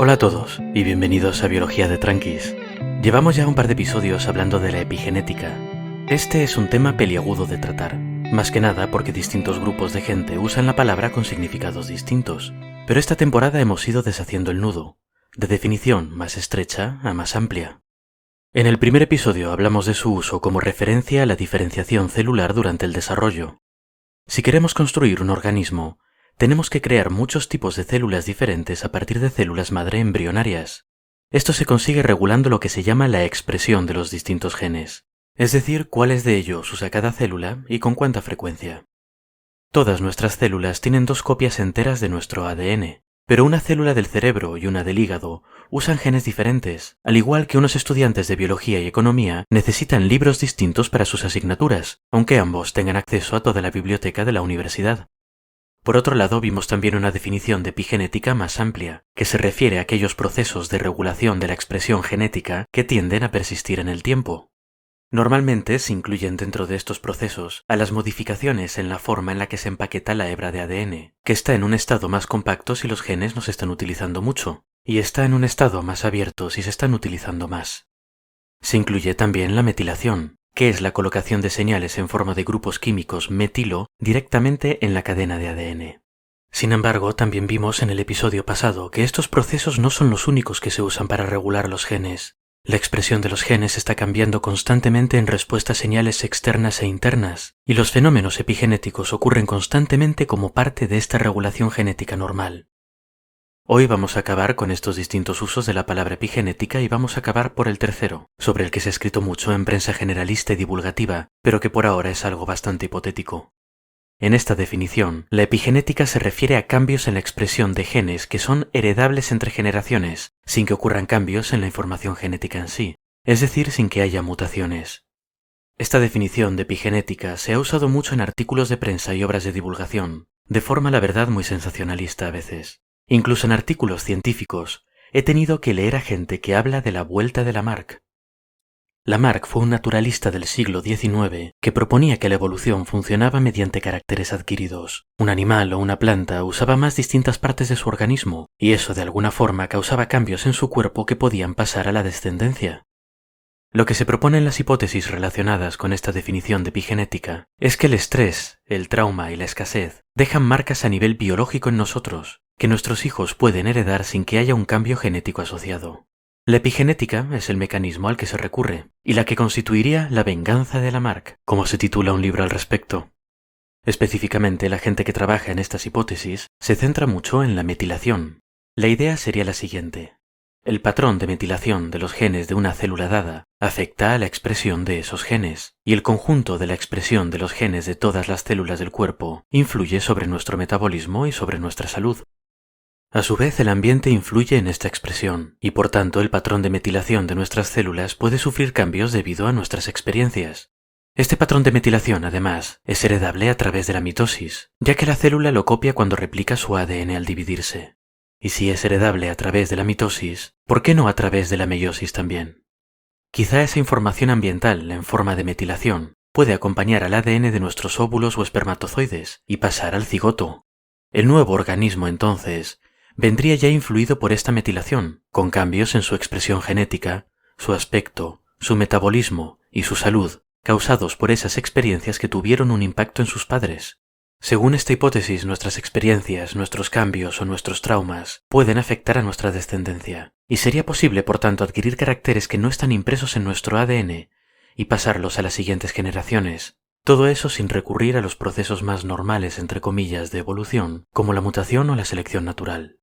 Hola a todos y bienvenidos a Biología de Tranquis. Llevamos ya un par de episodios hablando de la epigenética. Este es un tema peliagudo de tratar, más que nada porque distintos grupos de gente usan la palabra con significados distintos, pero esta temporada hemos ido deshaciendo el nudo, de definición más estrecha a más amplia. En el primer episodio hablamos de su uso como referencia a la diferenciación celular durante el desarrollo. Si queremos construir un organismo, tenemos que crear muchos tipos de células diferentes a partir de células madre embrionarias. Esto se consigue regulando lo que se llama la expresión de los distintos genes, es decir, cuáles de ellos usa cada célula y con cuánta frecuencia. Todas nuestras células tienen dos copias enteras de nuestro ADN, pero una célula del cerebro y una del hígado usan genes diferentes, al igual que unos estudiantes de biología y economía necesitan libros distintos para sus asignaturas, aunque ambos tengan acceso a toda la biblioteca de la universidad. Por otro lado, vimos también una definición de epigenética más amplia, que se refiere a aquellos procesos de regulación de la expresión genética que tienden a persistir en el tiempo. Normalmente se incluyen dentro de estos procesos a las modificaciones en la forma en la que se empaqueta la hebra de ADN, que está en un estado más compacto si los genes no se están utilizando mucho, y está en un estado más abierto si se están utilizando más. Se incluye también la metilación, que es la colocación de señales en forma de grupos químicos metilo directamente en la cadena de ADN. Sin embargo, también vimos en el episodio pasado que estos procesos no son los únicos que se usan para regular los genes. La expresión de los genes está cambiando constantemente en respuesta a señales externas e internas, y los fenómenos epigenéticos ocurren constantemente como parte de esta regulación genética normal. Hoy vamos a acabar con estos distintos usos de la palabra epigenética y vamos a acabar por el tercero, sobre el que se ha escrito mucho en prensa generalista y divulgativa, pero que por ahora es algo bastante hipotético. En esta definición, la epigenética se refiere a cambios en la expresión de genes que son heredables entre generaciones, sin que ocurran cambios en la información genética en sí, es decir, sin que haya mutaciones. Esta definición de epigenética se ha usado mucho en artículos de prensa y obras de divulgación, de forma la verdad muy sensacionalista a veces. Incluso en artículos científicos he tenido que leer a gente que habla de la vuelta de Lamarck. Lamarck fue un naturalista del siglo XIX que proponía que la evolución funcionaba mediante caracteres adquiridos. Un animal o una planta usaba más distintas partes de su organismo, y eso de alguna forma causaba cambios en su cuerpo que podían pasar a la descendencia. Lo que se propone en las hipótesis relacionadas con esta definición de epigenética es que el estrés, el trauma y la escasez dejan marcas a nivel biológico en nosotros, que nuestros hijos pueden heredar sin que haya un cambio genético asociado. La epigenética es el mecanismo al que se recurre, y la que constituiría la venganza de Lamarck, como se titula un libro al respecto. Específicamente, la gente que trabaja en estas hipótesis se centra mucho en la metilación. La idea sería la siguiente. El patrón de metilación de los genes de una célula dada afecta a la expresión de esos genes, y el conjunto de la expresión de los genes de todas las células del cuerpo influye sobre nuestro metabolismo y sobre nuestra salud. A su vez, el ambiente influye en esta expresión, y por tanto el patrón de metilación de nuestras células puede sufrir cambios debido a nuestras experiencias. Este patrón de metilación, además, es heredable a través de la mitosis, ya que la célula lo copia cuando replica su ADN al dividirse. Y si es heredable a través de la mitosis, ¿por qué no a través de la meiosis también? Quizá esa información ambiental en forma de metilación puede acompañar al ADN de nuestros óvulos o espermatozoides y pasar al cigoto. El nuevo organismo, entonces, vendría ya influido por esta metilación, con cambios en su expresión genética, su aspecto, su metabolismo y su salud, causados por esas experiencias que tuvieron un impacto en sus padres. Según esta hipótesis, nuestras experiencias, nuestros cambios o nuestros traumas pueden afectar a nuestra descendencia, y sería posible, por tanto, adquirir caracteres que no están impresos en nuestro ADN y pasarlos a las siguientes generaciones. Todo eso sin recurrir a los procesos más normales, entre comillas, de evolución, como la mutación o la selección natural.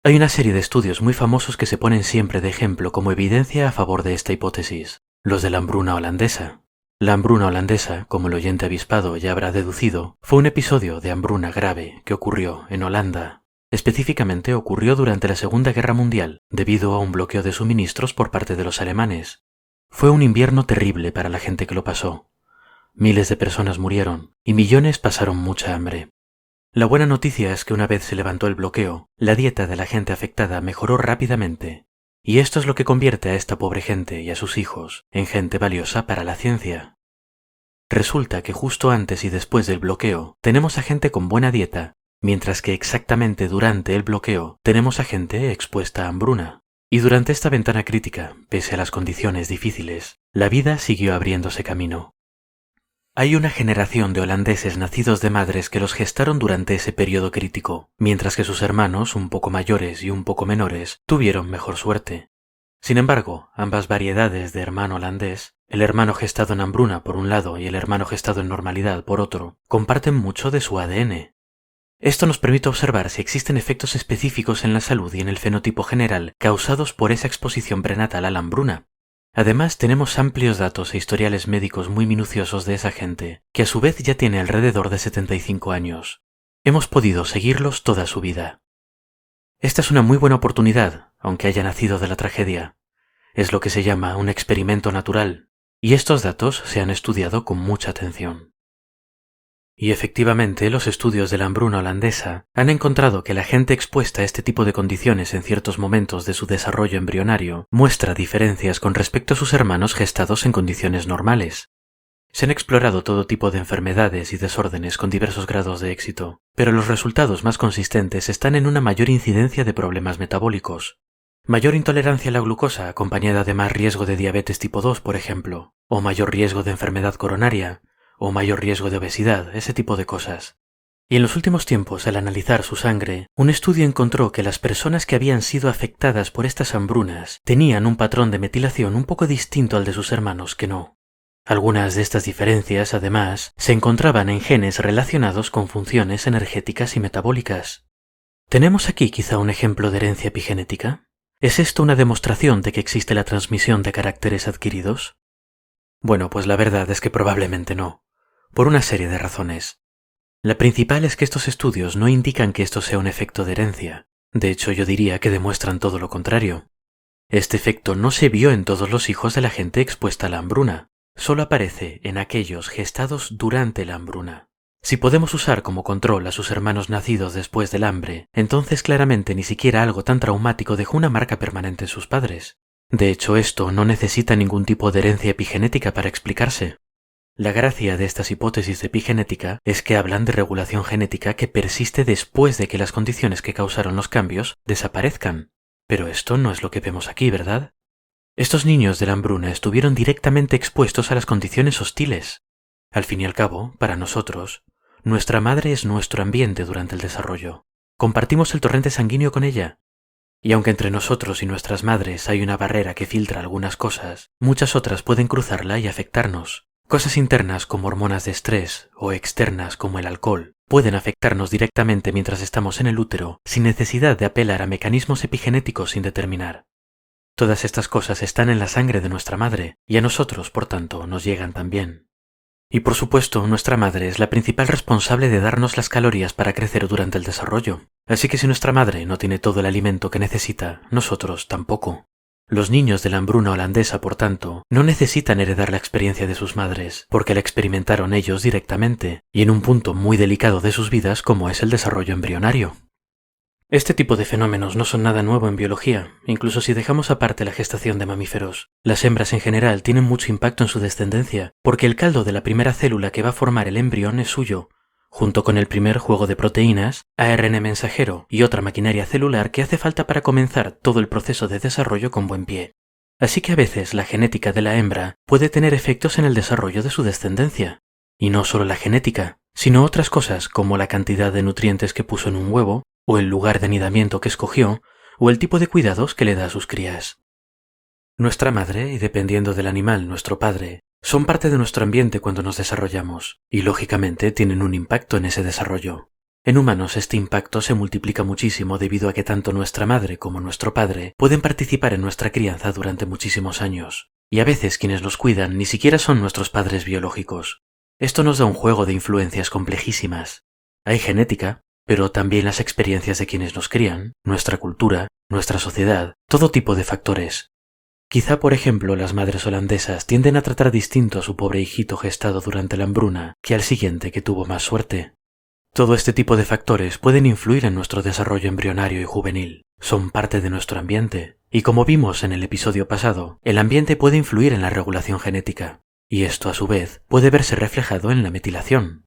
Hay una serie de estudios muy famosos que se ponen siempre de ejemplo como evidencia a favor de esta hipótesis, los de la hambruna holandesa. La hambruna holandesa, como el oyente avispado ya habrá deducido, fue un episodio de hambruna grave que ocurrió en Holanda. Específicamente ocurrió durante la Segunda Guerra Mundial, debido a un bloqueo de suministros por parte de los alemanes. Fue un invierno terrible para la gente que lo pasó. Miles de personas murieron y millones pasaron mucha hambre. La buena noticia es que una vez se levantó el bloqueo, la dieta de la gente afectada mejoró rápidamente, y esto es lo que convierte a esta pobre gente y a sus hijos en gente valiosa para la ciencia. Resulta que justo antes y después del bloqueo tenemos a gente con buena dieta mientras que exactamente durante el bloqueo tenemos a gente expuesta a hambruna. Y durante esta ventana crítica, pese a las condiciones difíciles, la vida siguió abriéndose camino. Hay una generación de holandeses nacidos de madres que los gestaron durante ese periodo crítico, mientras que sus hermanos, un poco mayores y un poco menores, tuvieron mejor suerte. Sin embargo, ambas variedades de hermano holandés, el hermano gestado en hambruna por un lado y el hermano gestado en normalidad por otro, comparten mucho de su ADN. Esto nos permite observar si existen efectos específicos en la salud y en el fenotipo general causados por esa exposición prenatal a la hambruna. Además, tenemos amplios datos e historiales médicos muy minuciosos de esa gente, que a su vez ya tiene alrededor de 75 años. Hemos podido seguirlos toda su vida. Esta es una muy buena oportunidad, aunque haya nacido de la tragedia. Es lo que se llama un experimento natural, y estos datos se han estudiado con mucha atención. Y efectivamente, los estudios de la hambruna holandesa han encontrado que la gente expuesta a este tipo de condiciones en ciertos momentos de su desarrollo embrionario muestra diferencias con respecto a sus hermanos gestados en condiciones normales. Se han explorado todo tipo de enfermedades y desórdenes con diversos grados de éxito, pero los resultados más consistentes están en una mayor incidencia de problemas metabólicos. Mayor intolerancia a la glucosa acompañada de más riesgo de diabetes tipo 2, por ejemplo, o mayor riesgo de enfermedad coronaria, o mayor riesgo de obesidad, ese tipo de cosas. Y en los últimos tiempos, al analizar su sangre, un estudio encontró que las personas que habían sido afectadas por estas hambrunas tenían un patrón de metilación un poco distinto al de sus hermanos que no. Algunas de estas diferencias, además, se encontraban en genes relacionados con funciones energéticas y metabólicas. ¿Tenemos aquí quizá un ejemplo de herencia epigenética? ¿Es esto una demostración de que existe la transmisión de caracteres adquiridos? Bueno, pues la verdad es que probablemente no, por una serie de razones. La principal es que estos estudios no indican que esto sea un efecto de herencia. De hecho, yo diría que demuestran todo lo contrario. Este efecto no se vio en todos los hijos de la gente expuesta a la hambruna. Solo aparece en aquellos gestados durante la hambruna. Si podemos usar como control a sus hermanos nacidos después del hambre, entonces claramente ni siquiera algo tan traumático dejó una marca permanente en sus padres. De hecho, esto no necesita ningún tipo de herencia epigenética para explicarse. La gracia de estas hipótesis de epigenética es que hablan de regulación genética que persiste después de que las condiciones que causaron los cambios desaparezcan. Pero esto no es lo que vemos aquí, ¿verdad? Estos niños de la hambruna estuvieron directamente expuestos a las condiciones hostiles. Al fin y al cabo, para nosotros, nuestra madre es nuestro ambiente durante el desarrollo. Compartimos el torrente sanguíneo con ella. Y aunque entre nosotros y nuestras madres hay una barrera que filtra algunas cosas, muchas otras pueden cruzarla y afectarnos. Cosas internas como hormonas de estrés o externas como el alcohol pueden afectarnos directamente mientras estamos en el útero sin necesidad de apelar a mecanismos epigenéticos sin determinar. Todas estas cosas están en la sangre de nuestra madre y a nosotros, por tanto, nos llegan también. Y por supuesto, nuestra madre es la principal responsable de darnos las calorías para crecer durante el desarrollo. Así que si nuestra madre no tiene todo el alimento que necesita, nosotros tampoco. Los niños de la hambruna holandesa, por tanto, no necesitan heredar la experiencia de sus madres, porque la experimentaron ellos directamente, y en un punto muy delicado de sus vidas como es el desarrollo embrionario. Este tipo de fenómenos no son nada nuevo en biología, incluso si dejamos aparte la gestación de mamíferos. Las hembras en general tienen mucho impacto en su descendencia, porque el caldo de la primera célula que va a formar el embrión es suyo, junto con el primer juego de proteínas, ARN mensajero y otra maquinaria celular que hace falta para comenzar todo el proceso de desarrollo con buen pie. Así que a veces la genética de la hembra puede tener efectos en el desarrollo de su descendencia. Y no solo la genética, sino otras cosas como la cantidad de nutrientes que puso en un huevo, o el lugar de anidamiento que escogió, o el tipo de cuidados que le da a sus crías. Nuestra madre, y dependiendo del animal, nuestro padre, son parte de nuestro ambiente cuando nos desarrollamos, y lógicamente tienen un impacto en ese desarrollo. En humanos este impacto se multiplica muchísimo debido a que tanto nuestra madre como nuestro padre pueden participar en nuestra crianza durante muchísimos años, y a veces quienes nos cuidan ni siquiera son nuestros padres biológicos. Esto nos da un juego de influencias complejísimas. Hay genética, pero también las experiencias de quienes nos crían, nuestra cultura, nuestra sociedad, todo tipo de factores. Quizá, por ejemplo, las madres holandesas tienden a tratar distinto a su pobre hijito gestado durante la hambruna que al siguiente que tuvo más suerte. Todo este tipo de factores pueden influir en nuestro desarrollo embrionario y juvenil. Son parte de nuestro ambiente. Y como vimos en el episodio pasado, el ambiente puede influir en la regulación genética. Y esto, a su vez, puede verse reflejado en la metilación.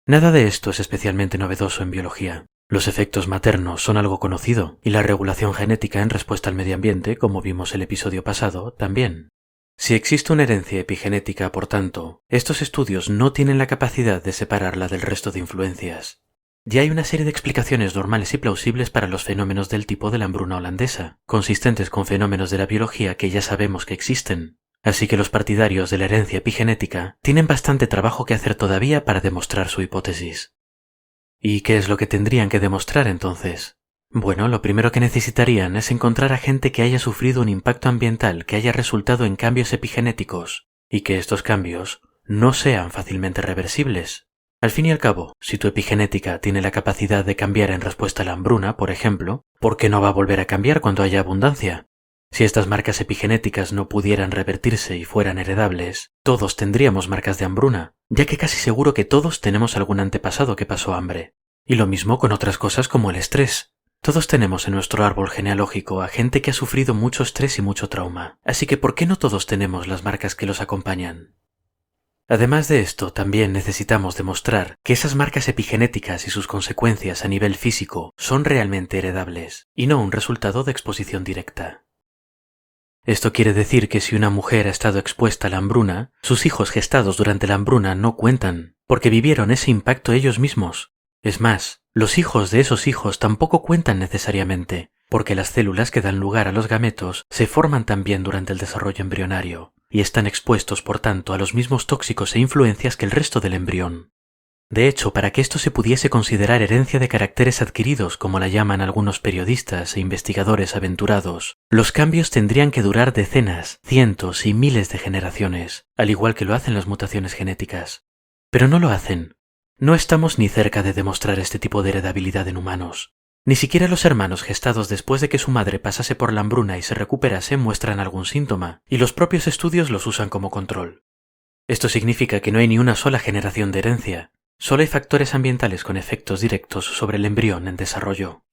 Nada de esto es especialmente novedoso en biología. Los efectos maternos son algo conocido, y la regulación genética en respuesta al medio ambiente, como vimos el episodio pasado, también. Si existe una herencia epigenética, por tanto, estos estudios no tienen la capacidad de separarla del resto de influencias. Ya hay una serie de explicaciones normales y plausibles para los fenómenos del tipo de la hambruna holandesa, consistentes con fenómenos de la biología que ya sabemos que existen. Así que los partidarios de la herencia epigenética tienen bastante trabajo que hacer todavía para demostrar su hipótesis. ¿Y qué es lo que tendrían que demostrar entonces? Bueno, lo primero que necesitarían es encontrar a gente que haya sufrido un impacto ambiental que haya resultado en cambios epigenéticos, y que estos cambios no sean fácilmente reversibles. Al fin y al cabo, si tu epigenética tiene la capacidad de cambiar en respuesta a la hambruna, por ejemplo, ¿por qué no va a volver a cambiar cuando haya abundancia? Si estas marcas epigenéticas no pudieran revertirse y fueran heredables, todos tendríamos marcas de hambruna, ya que casi seguro que todos tenemos algún antepasado que pasó hambre. Y lo mismo con otras cosas como el estrés. Todos tenemos en nuestro árbol genealógico a gente que ha sufrido mucho estrés y mucho trauma, así que ¿por qué no todos tenemos las marcas que los acompañan? Además de esto, también necesitamos demostrar que esas marcas epigenéticas y sus consecuencias a nivel físico son realmente heredables, y no un resultado de exposición directa. Esto quiere decir que si una mujer ha estado expuesta a la hambruna, sus hijos gestados durante la hambruna no cuentan, porque vivieron ese impacto ellos mismos. Es más, los hijos de esos hijos tampoco cuentan necesariamente, porque las células que dan lugar a los gametos se forman también durante el desarrollo embrionario, y están expuestos por tanto a los mismos tóxicos e influencias que el resto del embrión. De hecho, para que esto se pudiese considerar herencia de caracteres adquiridos, como la llaman algunos periodistas e investigadores aventurados, los cambios tendrían que durar decenas, cientos y miles de generaciones, al igual que lo hacen las mutaciones genéticas. Pero no lo hacen. No estamos ni cerca de demostrar este tipo de heredabilidad en humanos. Ni siquiera los hermanos gestados después de que su madre pasase por la hambruna y se recuperase muestran algún síntoma, y los propios estudios los usan como control. Esto significa que no hay ni una sola generación de herencia. Solo hay factores ambientales con efectos directos sobre el embrión en desarrollo.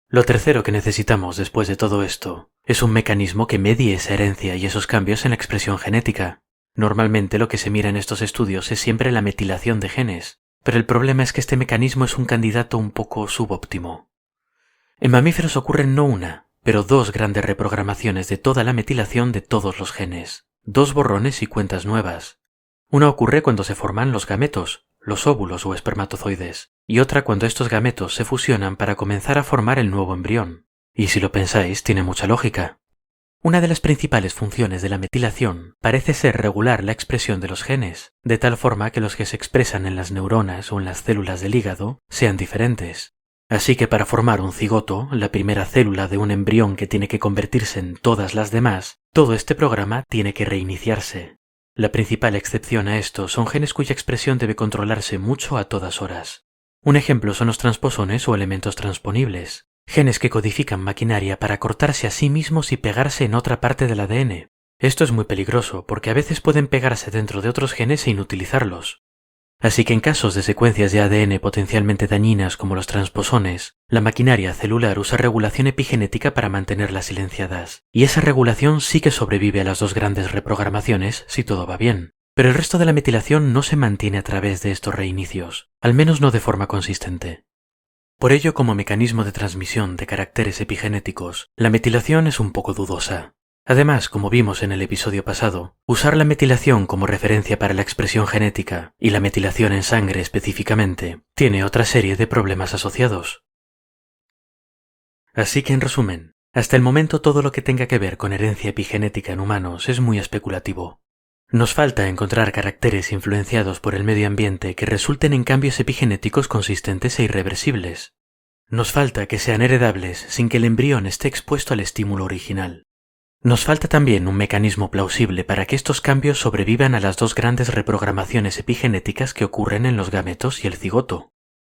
Lo tercero que necesitamos después de todo esto es un mecanismo que medie esa herencia y esos cambios en la expresión genética. Normalmente lo que se mira en estos estudios es siempre la metilación de genes, pero el problema es que este mecanismo es un candidato un poco subóptimo. En mamíferos ocurren no una, pero dos grandes reprogramaciones de toda la metilación de todos los genes, dos borrones y cuentas nuevas. Una ocurre cuando se forman los gametos, los óvulos o espermatozoides, y otra cuando estos gametos se fusionan para comenzar a formar el nuevo embrión. Y si lo pensáis, tiene mucha lógica. Una de las principales funciones de la metilación parece ser regular la expresión de los genes, de tal forma que los que se expresan en las neuronas o en las células del hígado sean diferentes. Así que para formar un cigoto, la primera célula de un embrión que tiene que convertirse en todas las demás, todo este programa tiene que reiniciarse. La principal excepción a esto son genes cuya expresión debe controlarse mucho a todas horas. Un ejemplo son los transposones o elementos transponibles, genes que codifican maquinaria para cortarse a sí mismos y pegarse en otra parte del ADN. Esto es muy peligroso porque a veces pueden pegarse dentro de otros genes e inutilizarlos. Así que en casos de secuencias de ADN potencialmente dañinas como los transposones, la maquinaria celular usa regulación epigenética para mantenerlas silenciadas, y esa regulación sí que sobrevive a las dos grandes reprogramaciones si todo va bien. Pero el resto de la metilación no se mantiene a través de estos reinicios, al menos no de forma consistente. Por ello, como mecanismo de transmisión de caracteres epigenéticos, la metilación es un poco dudosa. Además, como vimos en el episodio pasado, usar la metilación como referencia para la expresión genética, y la metilación en sangre específicamente, tiene otra serie de problemas asociados. Así que en resumen, hasta el momento todo lo que tenga que ver con herencia epigenética en humanos es muy especulativo. Nos falta encontrar caracteres influenciados por el medio ambiente que resulten en cambios epigenéticos consistentes e irreversibles. Nos falta que sean heredables sin que el embrión esté expuesto al estímulo original. Nos falta también un mecanismo plausible para que estos cambios sobrevivan a las dos grandes reprogramaciones epigenéticas que ocurren en los gametos y el cigoto.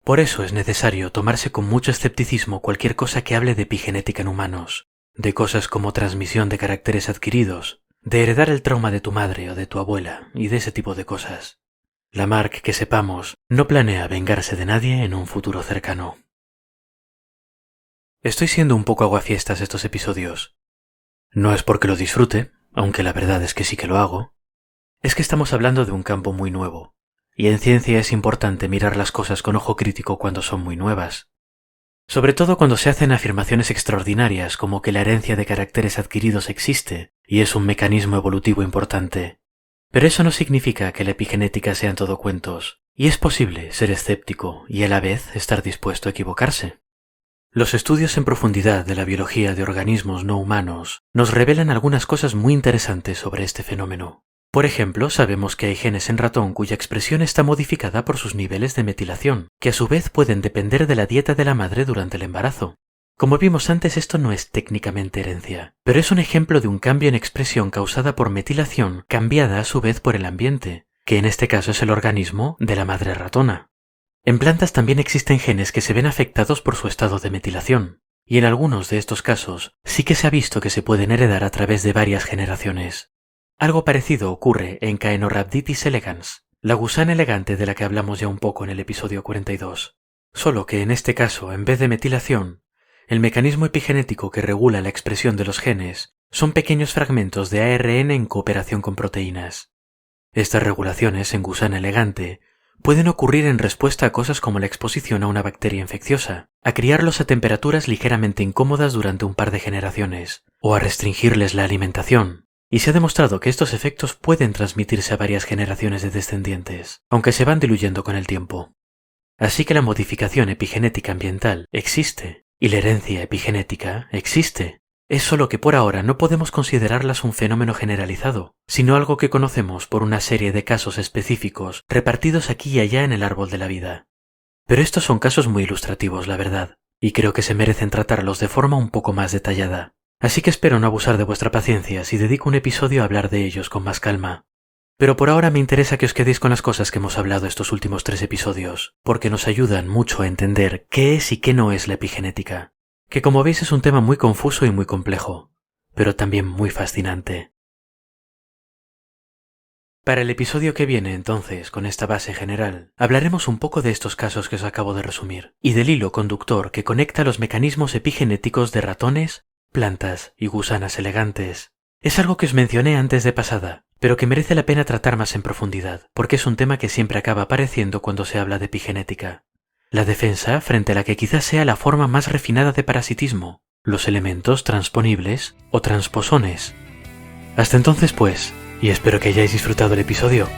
Por eso es necesario tomarse con mucho escepticismo cualquier cosa que hable de epigenética en humanos, de cosas como transmisión de caracteres adquiridos, de heredar el trauma de tu madre o de tu abuela y de ese tipo de cosas. Lamarck, que sepamos, no planea vengarse de nadie en un futuro cercano. Estoy siendo un poco aguafiestas estos episodios. No es porque lo disfrute, aunque la verdad es que sí que lo hago. Es que estamos hablando de un campo muy nuevo. y en ciencia es importante mirar las cosas con ojo crítico cuando son muy nuevas. Sobre todo cuando se hacen afirmaciones extraordinarias como que la herencia de caracteres adquiridos existe y es un mecanismo evolutivo importante. Pero eso no significa que la epigenética sean todo cuentos, y es posible ser escéptico y a la vez estar dispuesto a equivocarse. Los estudios en profundidad de la biología de organismos no humanos nos revelan algunas cosas muy interesantes sobre este fenómeno. Por ejemplo, sabemos que hay genes en ratón cuya expresión está modificada por sus niveles de metilación, que a su vez pueden depender de la dieta de la madre durante el embarazo. Como vimos antes, esto no es técnicamente herencia, pero es un ejemplo de un cambio en expresión causada por metilación cambiada a su vez por el ambiente, que en este caso es el organismo de la madre ratona. En plantas también existen genes que se ven afectados por su estado de metilación, y en algunos de estos casos sí que se ha visto que se pueden heredar a través de varias generaciones. Algo parecido ocurre en Caenorhabditis elegans, la gusana elegante de la que hablamos ya un poco en el episodio 42, solo que en este caso, en vez de metilación, el mecanismo epigenético que regula la expresión de los genes son pequeños fragmentos de ARN en cooperación con proteínas. Estas regulaciones en gusana elegante pueden ocurrir en respuesta a cosas como la exposición a una bacteria infecciosa, a criarlos a temperaturas ligeramente incómodas durante un par de generaciones, o a restringirles la alimentación, y se ha demostrado que estos efectos pueden transmitirse a varias generaciones de descendientes, aunque se van diluyendo con el tiempo. Así que la modificación epigenética ambiental existe, y la herencia epigenética existe. Es solo que por ahora no podemos considerarlas un fenómeno generalizado, sino algo que conocemos por una serie de casos específicos repartidos aquí y allá en el árbol de la vida. Pero estos son casos muy ilustrativos, la verdad, y creo que se merecen tratarlos de forma un poco más detallada. Así que espero no abusar de vuestra paciencia si dedico un episodio a hablar de ellos con más calma. Pero por ahora me interesa que os quedéis con las cosas que hemos hablado estos últimos 3 episodios, porque nos ayudan mucho a entender qué es y qué no es la epigenética. Que como veis es un tema muy confuso y muy complejo, pero también muy fascinante. Para el episodio que viene, entonces, con esta base general, hablaremos un poco de estos casos que os acabo de resumir, y del hilo conductor que conecta los mecanismos epigenéticos de ratones, plantas y gusanas elegantes. Es algo que os mencioné antes de pasada, pero que merece la pena tratar más en profundidad, porque es un tema que siempre acaba apareciendo cuando se habla de epigenética. La defensa frente a la que quizás sea la forma más refinada de parasitismo, los elementos transponibles o transposones. Hasta entonces pues, y espero que hayáis disfrutado el episodio.